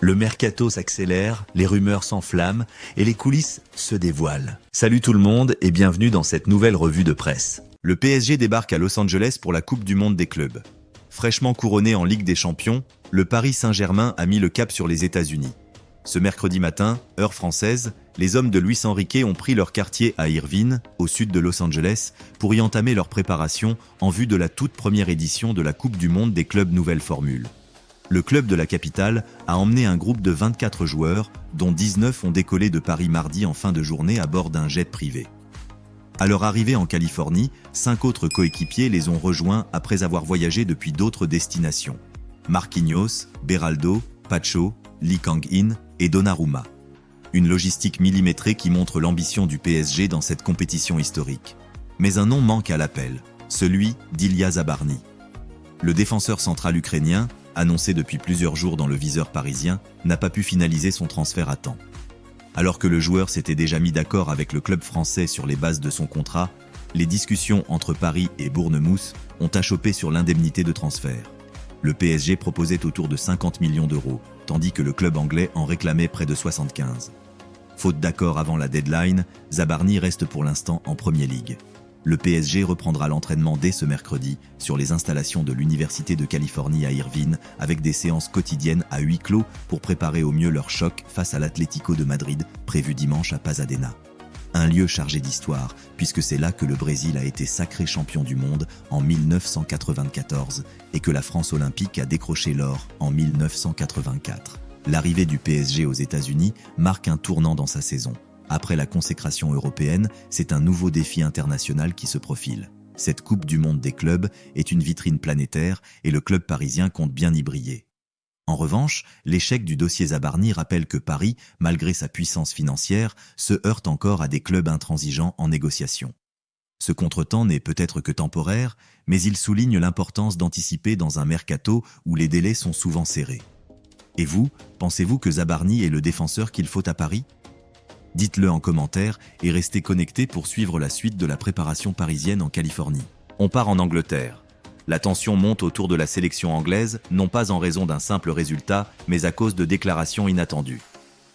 Le mercato s'accélère, les rumeurs s'enflamment et les coulisses se dévoilent. Salut tout le monde et bienvenue dans cette nouvelle revue de presse. Le PSG débarque à Los Angeles pour la Coupe du Monde des clubs. Fraîchement couronné en Ligue des Champions, le Paris Saint-Germain a mis le cap sur les États-Unis. Ce mercredi matin, heure française, les hommes de Luis Enrique ont pris leur quartier à Irvine, au sud de Los Angeles, pour y entamer leur préparation en vue de la toute première édition de la Coupe du Monde des clubs Nouvelle Formule. Le club de la capitale a emmené un groupe de 24 joueurs, dont 19 ont décollé de Paris mardi en fin de journée à bord d'un jet privé. À leur arrivée en Californie, 5 autres coéquipiers les ont rejoints après avoir voyagé depuis d'autres destinations. Marquinhos, Beraldo, Pacho, Lee Kang-in et Donnarumma. Une logistique millimétrée qui montre l'ambition du PSG dans cette compétition historique. Mais un nom manque à l'appel, celui d'Ilya Zabarny. Le défenseur central ukrainien, annoncé depuis plusieurs jours dans le viseur parisien, n'a pas pu finaliser son transfert à temps. Alors que le joueur s'était déjà mis d'accord avec le club français sur les bases de son contrat, les discussions entre Paris et Bournemouth ont achoppé sur l'indemnité de transfert. Le PSG proposait autour de 50 millions d'euros, tandis que le club anglais en réclamait près de 75. Faute d'accord avant la deadline, Zabarny reste pour l'instant en Premier League. Le PSG reprendra l'entraînement dès ce mercredi sur les installations de l'Université de Californie à Irvine avec des séances quotidiennes à huis clos pour préparer au mieux leur choc face à l'Atlético de Madrid prévu dimanche à Pasadena. Un lieu chargé d'histoire puisque c'est là que le Brésil a été sacré champion du monde en 1994 et que la France olympique a décroché l'or en 1984. L'arrivée du PSG aux États-Unis marque un tournant dans sa saison. Après la consécration européenne, c'est un nouveau défi international qui se profile. Cette Coupe du Monde des clubs est une vitrine planétaire et le club parisien compte bien y briller. En revanche, l'échec du dossier Zabarny rappelle que Paris, malgré sa puissance financière, se heurte encore à des clubs intransigeants en négociation. Ce contretemps n'est peut-être que temporaire, mais il souligne l'importance d'anticiper dans un mercato où les délais sont souvent serrés. Et vous, pensez-vous que Zabarny est le défenseur qu'il faut à Paris ? Dites-le en commentaire et restez connectés pour suivre la suite de la préparation parisienne en Californie. On part en Angleterre. La tension monte autour de la sélection anglaise, non pas en raison d'un simple résultat, mais à cause de déclarations inattendues.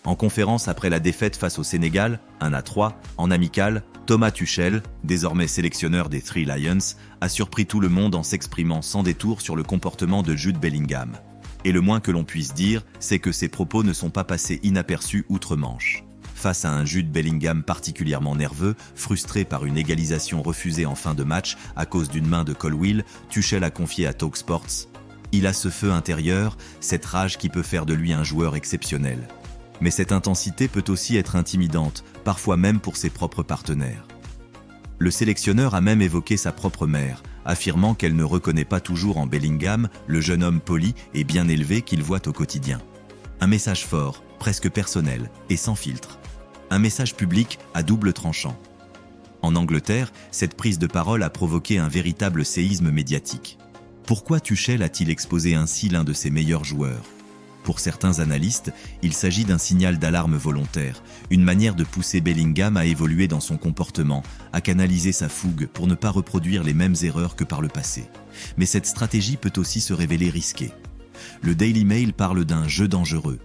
En conférence après la défaite face au Sénégal, 1-3, en amical, Thomas Tuchel, désormais sélectionneur des Three Lions, a surpris tout le monde en s'exprimant sans détour sur le comportement de Jude Bellingham. Et le moins que l'on puisse dire, c'est que ces propos ne sont pas passés inaperçus outre-Manche. Face à un Jude Bellingham particulièrement nerveux, frustré par une égalisation refusée en fin de match à cause d'une main de Colwill, Tuchel a confié à Talksports « Il a ce feu intérieur, cette rage qui peut faire de lui un joueur exceptionnel. Mais cette intensité peut aussi être intimidante, parfois même pour ses propres partenaires. » Le sélectionneur a même évoqué sa propre mère, affirmant qu'elle ne reconnaît pas toujours en Bellingham le jeune homme poli et bien élevé qu'il voit au quotidien. Un message fort, presque personnel et sans filtre. Un message public à double tranchant. En Angleterre, cette prise de parole a provoqué un véritable séisme médiatique. Pourquoi Tuchel a-t-il exposé ainsi l'un de ses meilleurs joueurs ? Pour certains analystes, il s'agit d'un signal d'alarme volontaire, une manière de pousser Bellingham à évoluer dans son comportement, à canaliser sa fougue pour ne pas reproduire les mêmes erreurs que par le passé. Mais cette stratégie peut aussi se révéler risquée. Le Daily Mail parle d'un jeu dangereux.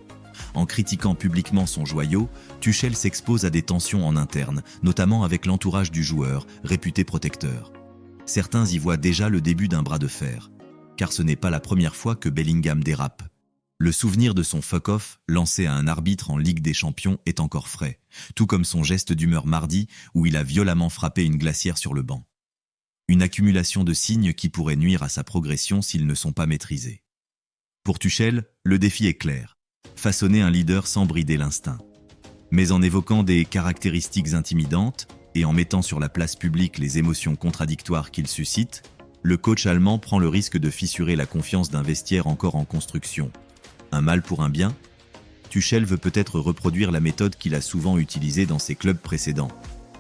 En critiquant publiquement son joyau, Tuchel s'expose à des tensions en interne, notamment avec l'entourage du joueur, réputé protecteur. Certains y voient déjà le début d'un bras de fer, car ce n'est pas la première fois que Bellingham dérape. Le souvenir de son fuck-off, lancé à un arbitre en Ligue des Champions, est encore frais, tout comme son geste d'humeur mardi où il a violemment frappé une glacière sur le banc. Une accumulation de signes qui pourraient nuire à sa progression s'ils ne sont pas maîtrisés. Pour Tuchel, le défi est clair. Façonner un leader sans brider l'instinct. Mais en évoquant des caractéristiques intimidantes et en mettant sur la place publique les émotions contradictoires qu'il suscite, le coach allemand prend le risque de fissurer la confiance d'un vestiaire encore en construction. Un mal pour un bien ? Tuchel veut peut-être reproduire la méthode qu'il a souvent utilisée dans ses clubs précédents,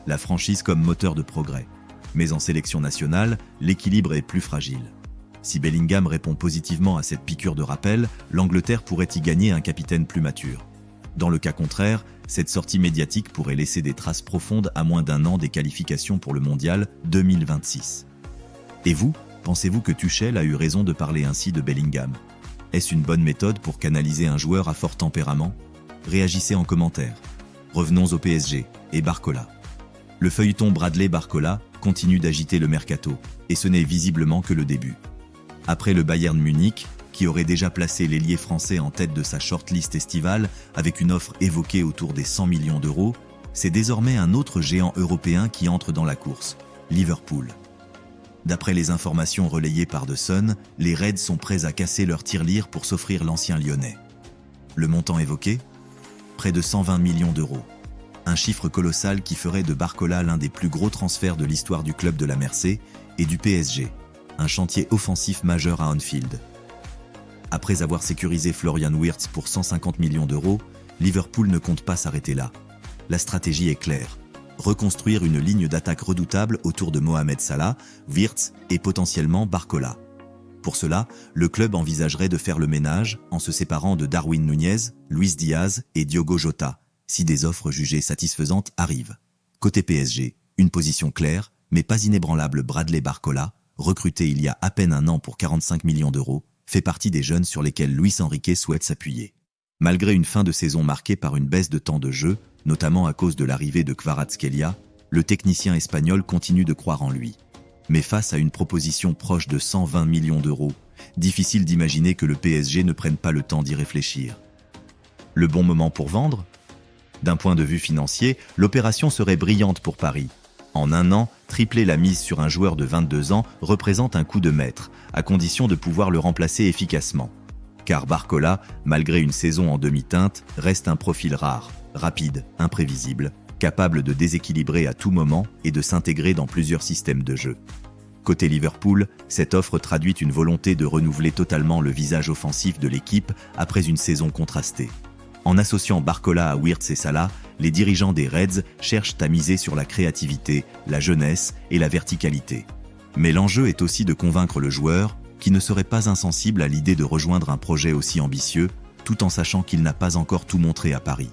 la franchise comme moteur de progrès. Mais en sélection nationale, l'équilibre est plus fragile. Si Bellingham répond positivement à cette piqûre de rappel, l'Angleterre pourrait y gagner un capitaine plus mature. Dans le cas contraire, cette sortie médiatique pourrait laisser des traces profondes à moins d'un an des qualifications pour le Mondial 2026. Et vous, pensez-vous que Tuchel a eu raison de parler ainsi de Bellingham ? Est-ce une bonne méthode pour canaliser un joueur à fort tempérament? Réagissez en commentaire. Revenons au PSG et Barcola. Le feuilleton Bradley Barcola continue d'agiter le mercato, et ce n'est visiblement que le début. Après le Bayern Munich, qui aurait déjà placé l'ailier français en tête de sa shortlist estivale avec une offre évoquée autour des 100 millions d'euros, c'est désormais un autre géant européen qui entre dans la course, Liverpool. D'après les informations relayées par The Sun, les Reds sont prêts à casser leur tirelire pour s'offrir l'ancien Lyonnais. Le montant évoqué? Près de 120 millions d'euros. Un chiffre colossal qui ferait de Barcola l'un des plus gros transferts de l'histoire du club de la Mersey et du PSG, un chantier offensif majeur à Anfield. Après avoir sécurisé Florian Wirtz pour 150 millions d'euros, Liverpool ne compte pas s'arrêter là. La stratégie est claire. Reconstruire une ligne d'attaque redoutable autour de Mohamed Salah, Wirtz et potentiellement Barcola. Pour cela, le club envisagerait de faire le ménage en se séparant de Darwin Núñez, Luis Diaz et Diogo Jota, si des offres jugées satisfaisantes arrivent. Côté PSG, une position claire, mais pas inébranlable. Bradley Barcola, recruté il y a à peine un an pour 45 millions d'euros, fait partie des jeunes sur lesquels Luis Enrique souhaite s'appuyer. Malgré une fin de saison marquée par une baisse de temps de jeu, notamment à cause de l'arrivée de Kvaratskhelia, le technicien espagnol continue de croire en lui. Mais face à une proposition proche de 120 millions d'euros, difficile d'imaginer que le PSG ne prenne pas le temps d'y réfléchir. Le bon moment pour vendre? D'un point de vue financier, l'opération serait brillante pour Paris. En un an, tripler la mise sur un joueur de 22 ans représente un coup de maître, à condition de pouvoir le remplacer efficacement. Car Barcola, malgré une saison en demi-teinte, reste un profil rare, rapide, imprévisible, capable de déséquilibrer à tout moment et de s'intégrer dans plusieurs systèmes de jeu. Côté Liverpool, cette offre traduit une volonté de renouveler totalement le visage offensif de l'équipe après une saison contrastée. En associant Barcola à Wirtz et Salah, les dirigeants des Reds cherchent à miser sur la créativité, la jeunesse et la verticalité. Mais l'enjeu est aussi de convaincre le joueur, qui ne serait pas insensible à l'idée de rejoindre un projet aussi ambitieux, tout en sachant qu'il n'a pas encore tout montré à Paris.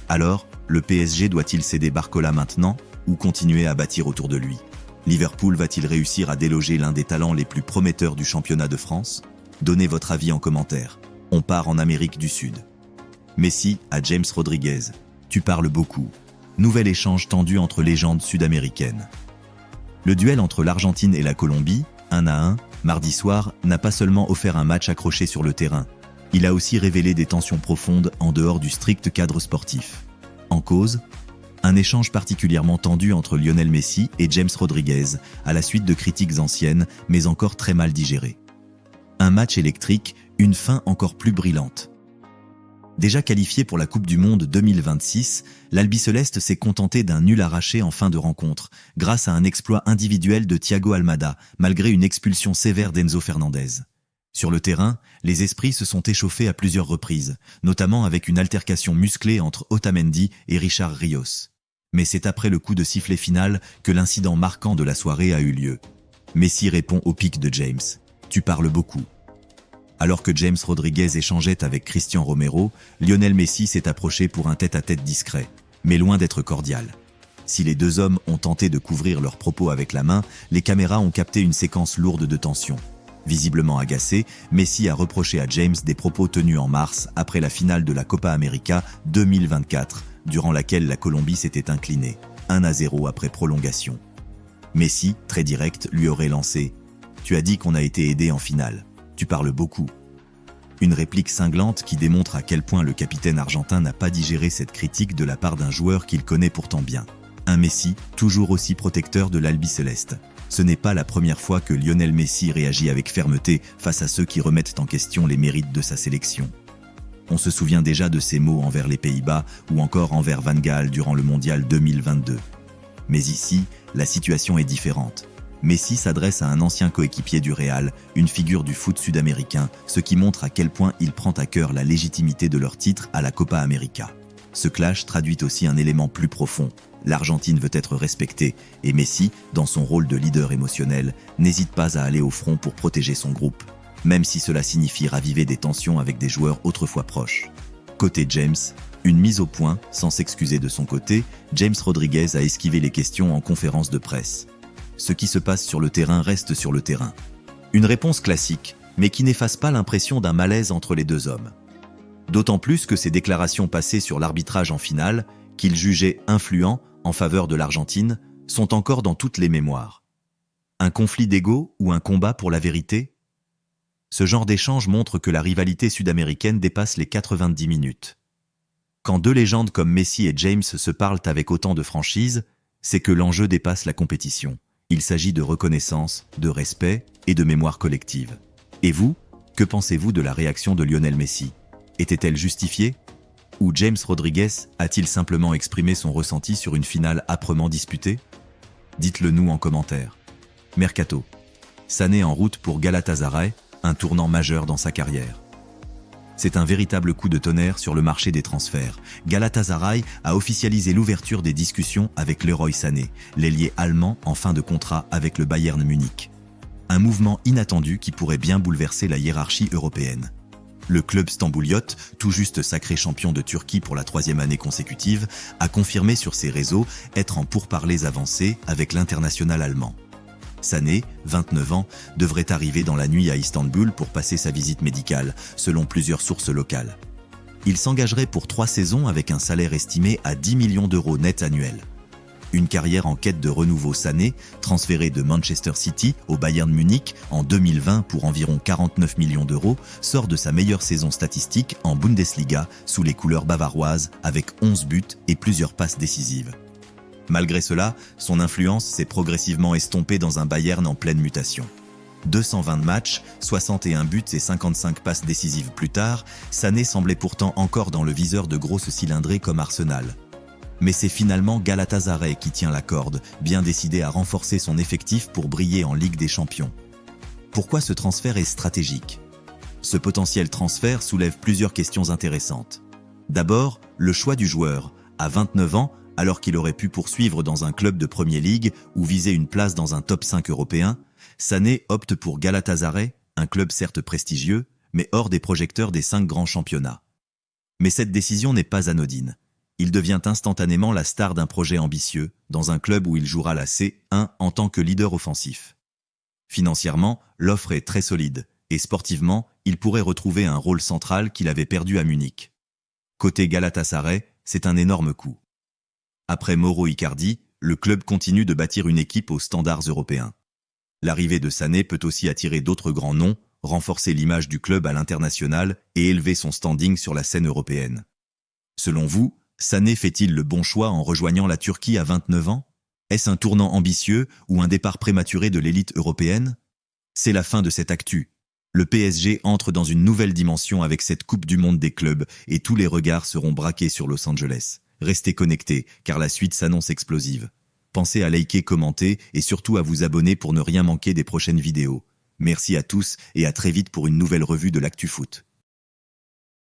Alors, le PSG doit-il céder Barcola maintenant, ou continuer à bâtir autour de lui? Liverpool va-t-il réussir à déloger l'un des talents les plus prometteurs du championnat de France? Donnez votre avis en commentaire. On part en Amérique du Sud. Messi à James Rodriguez. Tu parles beaucoup. Nouvel échange tendu entre légendes sud-américaines. Le duel entre l'Argentine et la Colombie, 1-1, mardi soir, n'a pas seulement offert un match accroché sur le terrain. Il a aussi révélé des tensions profondes en dehors du strict cadre sportif. En cause, un échange particulièrement tendu entre Lionel Messi et James Rodriguez, à la suite de critiques anciennes, mais encore très mal digérées. Un match électrique, une fin encore plus brillante. Déjà qualifié pour la Coupe du Monde 2026, l'Albiceleste s'est contenté d'un nul arraché en fin de rencontre, grâce à un exploit individuel de Thiago Almada, malgré une expulsion sévère d'Enzo Fernandez. Sur le terrain, les esprits se sont échauffés à plusieurs reprises, notamment avec une altercation musclée entre Otamendi et Richard Rios. Mais c'est après le coup de sifflet final que l'incident marquant de la soirée a eu lieu. Messi répond au pic de James. « Tu parles beaucoup ». Alors que James Rodriguez échangeait avec Christian Romero, Lionel Messi s'est approché pour un tête-à-tête discret, mais loin d'être cordial. Si les deux hommes ont tenté de couvrir leurs propos avec la main, les caméras ont capté une séquence lourde de tension. Visiblement agacé, Messi a reproché à James des propos tenus en mars après la finale de la Copa América 2024, durant laquelle la Colombie s'était inclinée, 1-0 après prolongation. Messi, très direct, lui aurait lancé « Tu as dit qu'on a été aidé en finale. Tu parles beaucoup ». Une réplique cinglante qui démontre à quel point le capitaine argentin n'a pas digéré cette critique de la part d'un joueur qu'il connaît pourtant bien. Un Messi, toujours aussi protecteur de l'Albiceleste. Ce n'est pas la première fois que Lionel Messi réagit avec fermeté face à ceux qui remettent en question les mérites de sa sélection. On se souvient déjà de ses mots envers les Pays-Bas ou encore envers Van Gaal durant le Mondial 2022. Mais ici, la situation est différente. Messi s'adresse à un ancien coéquipier du Real, une figure du foot sud-américain, ce qui montre à quel point il prend à cœur la légitimité de leur titre à la Copa América. Ce clash traduit aussi un élément plus profond. L'Argentine veut être respectée et Messi, dans son rôle de leader émotionnel, n'hésite pas à aller au front pour protéger son groupe, même si cela signifie raviver des tensions avec des joueurs autrefois proches. Côté James, une mise au point, sans s'excuser de son côté, James Rodriguez a esquivé les questions en conférence de presse. Ce qui se passe sur le terrain reste sur le terrain. Une réponse classique, mais qui n'efface pas l'impression d'un malaise entre les deux hommes. D'autant plus que ses déclarations passées sur l'arbitrage en finale, qu'il jugeait influent en faveur de l'Argentine, sont encore dans toutes les mémoires. Un conflit d'ego ou un combat pour la vérité? Ce genre d'échange montre que la rivalité sud-américaine dépasse les 90 minutes. Quand deux légendes comme Messi et James se parlent avec autant de franchise, c'est que l'enjeu dépasse la compétition. Il s'agit de reconnaissance, de respect et de mémoire collective. Et vous, que pensez-vous de la réaction de Lionel Messi? Était-elle justifiée? Ou James Rodriguez a-t-il simplement exprimé son ressenti sur une finale âprement disputée? Dites-le nous en commentaire. Mercato. Sané en route pour Galatasaray, un tournant majeur dans sa carrière. C'est un véritable coup de tonnerre sur le marché des transferts. Galatasaray a officialisé l'ouverture des discussions avec Leroy Sané, l'ailier allemand en fin de contrat avec le Bayern Munich. Un mouvement inattendu qui pourrait bien bouleverser la hiérarchie européenne. Le club stambouliote, tout juste sacré champion de Turquie pour la 3e année consécutive, a confirmé sur ses réseaux être en pourparlers avancés avec l'international allemand. Sané, 29 ans, devrait arriver dans la nuit à Istanbul pour passer sa visite médicale, selon plusieurs sources locales. Il s'engagerait pour 3 saisons avec un salaire estimé à 10 millions d'euros net annuels. Une carrière en quête de renouveau. Sané, transféré de Manchester City au Bayern Munich en 2020 pour environ 49 millions d'euros, sort de sa meilleure saison statistique en Bundesliga sous les couleurs bavaroises avec 11 buts et plusieurs passes décisives. Malgré cela, son influence s'est progressivement estompée dans un Bayern en pleine mutation. 220 matchs, 61 buts et 55 passes décisives plus tard, Sané semblait pourtant encore dans le viseur de grosses cylindrées comme Arsenal. Mais c'est finalement Galatasaray qui tient la corde, bien décidé à renforcer son effectif pour briller en Ligue des Champions. Pourquoi ce transfert est stratégique? Ce potentiel transfert soulève plusieurs questions intéressantes. D'abord, le choix du joueur. À 29 ans, alors qu'il aurait pu poursuivre dans un club de Premier League ou viser une place dans un top 5 européen, Sané opte pour Galatasaray, un club certes prestigieux, mais hors des projecteurs des 5 grands championnats. Mais cette décision n'est pas anodine. Il devient instantanément la star d'un projet ambitieux, dans un club où il jouera la C1 en tant que leader offensif. Financièrement, l'offre est très solide, et sportivement, il pourrait retrouver un rôle central qu'il avait perdu à Munich. Côté Galatasaray, c'est un énorme coup. Après Mauro Icardi, le club continue de bâtir une équipe aux standards européens. L'arrivée de Sané peut aussi attirer d'autres grands noms, renforcer l'image du club à l'international et élever son standing sur la scène européenne. Selon vous, Sané fait-il le bon choix en rejoignant la Turquie à 29 ans? Est-ce un tournant ambitieux ou un départ prématuré de l'élite européenne? C'est la fin de cette actu. Le PSG entre dans une nouvelle dimension avec cette Coupe du Monde des clubs et tous les regards seront braqués sur Los Angeles. Restez connectés car la suite s'annonce explosive. Pensez à liker, commenter et surtout à vous abonner pour ne rien manquer des prochaines vidéos. Merci à tous et à très vite pour une nouvelle revue de l'Actu Foot.